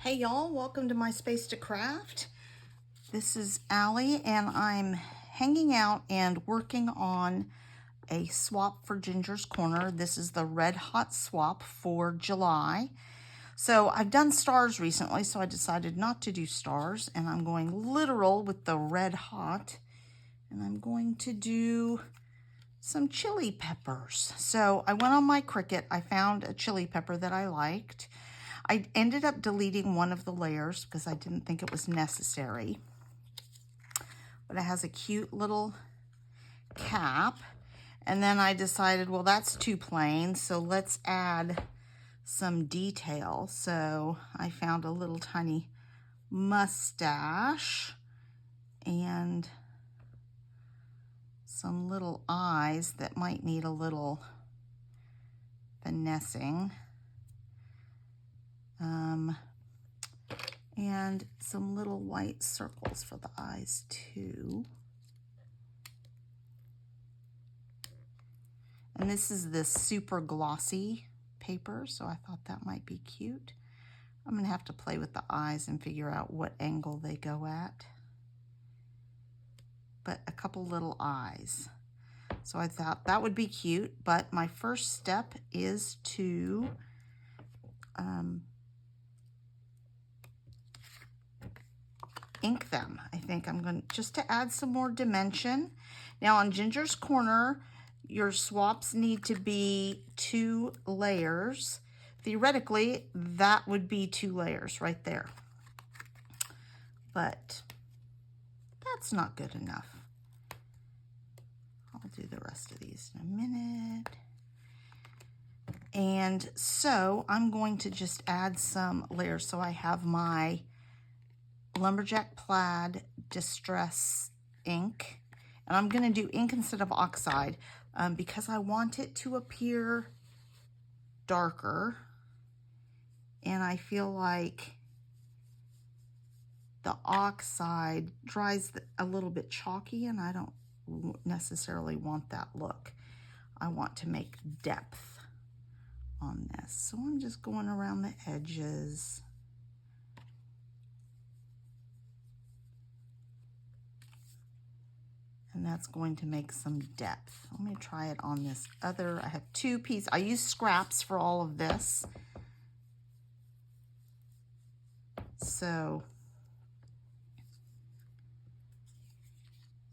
Hey y'all, welcome to my space to craft. This is Allie and I'm hanging out and working on a swap for Ginger's Corner. This is the Red Hot swap for July. So I've done stars recently, so I decided not to do stars, and I'm going literal with the Red Hot, and I'm going to do some chili peppers. So I went on my Cricut, I found a chili pepper that I liked. I ended up deleting one of the layers because I didn't think it was necessary. But it has a cute little cap. And then I decided, well, that's too plain, so let's add some detail. So I found a little tiny mustache and some little eyes that might need a little finessing. And some little white circles for the eyes too. And this is this super glossy paper, so I thought that might be cute. I'm gonna have to play with the eyes and figure out what angle they go at. But a couple little eyes. So I thought that would be cute, but my first step is to ink them. I think I'm going to, just to add some more dimension. Now on Ginger's Corner, your swaps need to be 2 layers. Theoretically, that would be 2 layers right there. But that's not good enough. I'll do the rest of these in a minute. And so I'm going to just add some layers. So I have my Lumberjack Plaid Distress ink, and I'm going to do ink instead of oxide because I want it to appear darker, and I feel like the oxide dries a little bit chalky, and I don't necessarily want that look. I want to make depth on this, so I'm just going around the edges. And that's going to make some depth. Let me try it on this other. I have 2 pieces. I use scraps for all of this. So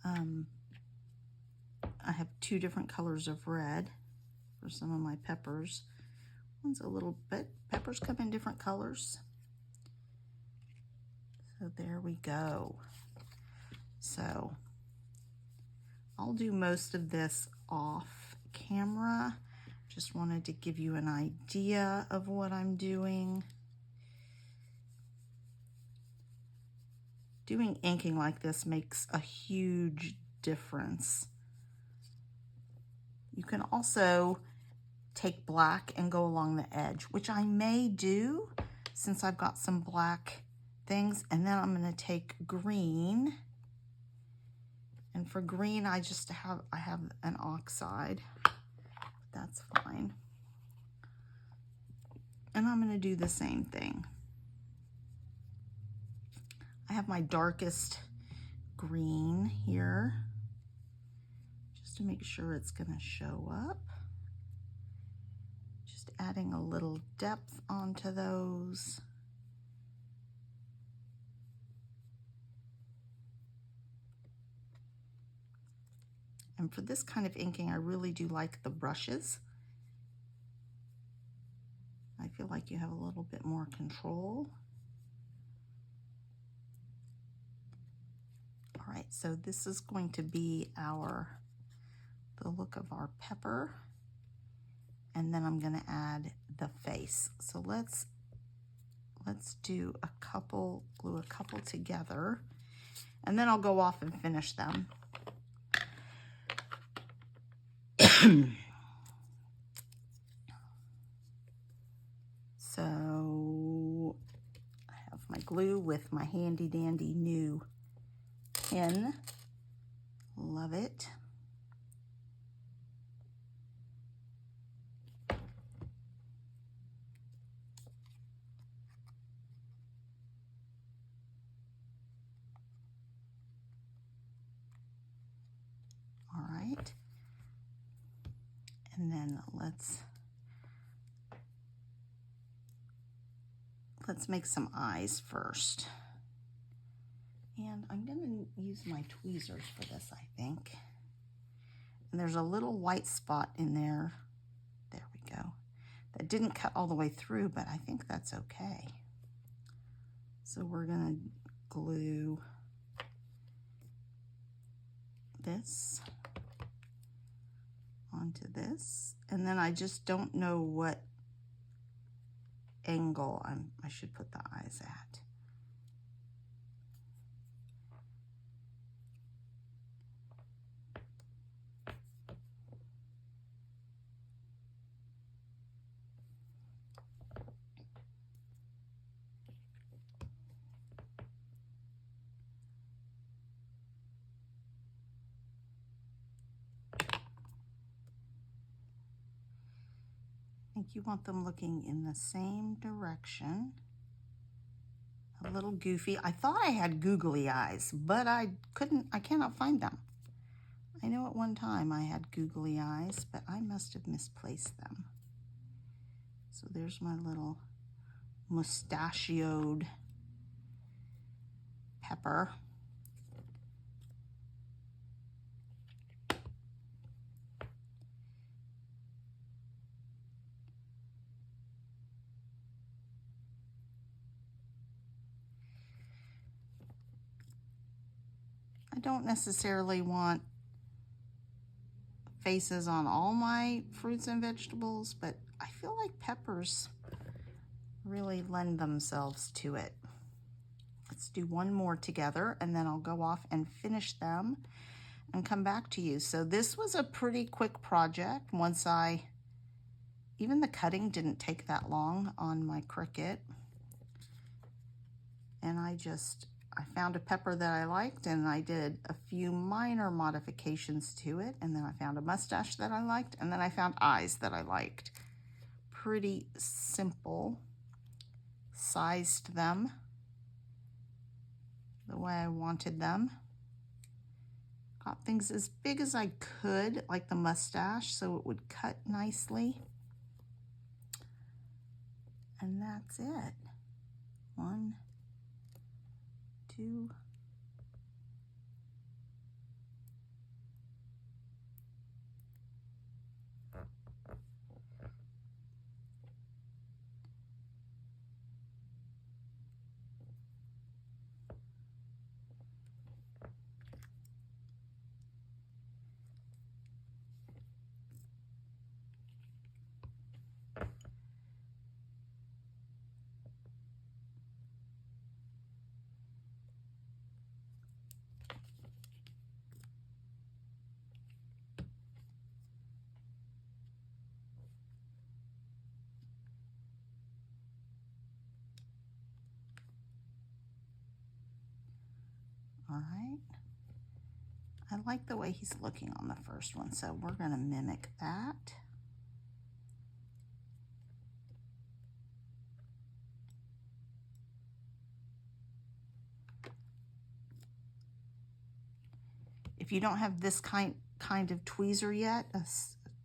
I have 2 different colors of red for some of my peppers. One's a little bit, peppers come in different colors. So there we go. So I'll do most of this off camera. Just wanted to give you an idea of what I'm doing. Doing inking like this makes a huge difference. You can also take black and go along the edge, which I may do since I've got some black things. And then I'm going to take green. And for green, I have an oxide. That's fine. And I'm going to do the same thing. I have my darkest green here, just to make sure it's going to show up. Just adding a little depth onto those. And for this kind of inking, I really do like the brushes. I feel like you have a little bit more control. All right, so this is going to be the look of our pepper. And then I'm gonna add the face. So let's do a couple, glue a couple together, and then I'll go off and finish them. So I have my glue with my handy dandy new pin. Love it. And then let's make some eyes first. And I'm going to use my tweezers for this, I think. And there's a little white spot in there. There we go. That didn't cut all the way through, but I think that's okay. So we're going to glue this onto this. And then I just don't know what angle I should put the eyes at. I think you want them looking in the same direction. A little goofy. I thought I had googly eyes, but I cannot find them. I know at one time I had googly eyes, but I must have misplaced them. So there's my little mustachioed pepper. I don't necessarily want faces on all my fruits and vegetables, but I feel like peppers really lend themselves to it. Let's do one more together and then I'll go off and finish them and come back to you. So this was a pretty quick project. Even the cutting didn't take that long on my Cricut. And I found a pepper that I liked and I did a few minor modifications to it. And then I found a mustache that I liked. And then I found eyes that I liked. Pretty simple. Sized them the way I wanted them. Got things as big as I could, like the mustache, so it would cut nicely. And that's it. 1, 2. All right. I like the way he's looking on the first one, so we're going to mimic that. If you don't have this kind of tweezer yet,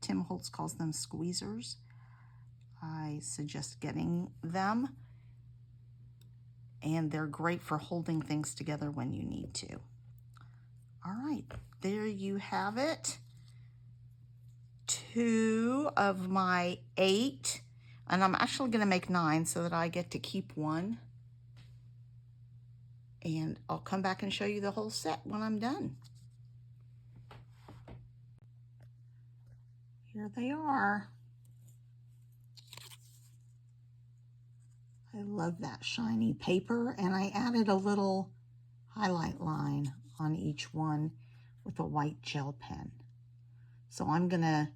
Tim Holtz calls them squeezers, I suggest getting them. And they're great for holding things together when you need to. All right, there you have it. 2 of my 8, and I'm actually going to make 9 so that I get to keep one. And I'll come back and show you the whole set when I'm done. Here they are. I love that shiny paper, and I added a little highlight line on each one with a white gel pen. So I'm gonna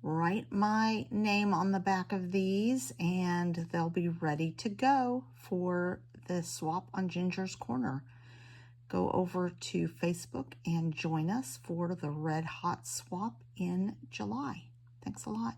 write my name on the back of these and they'll be ready to go for the swap on Ginger's Corner. Go over to Facebook and join us for the Red Hot Swap in July. Thanks a lot.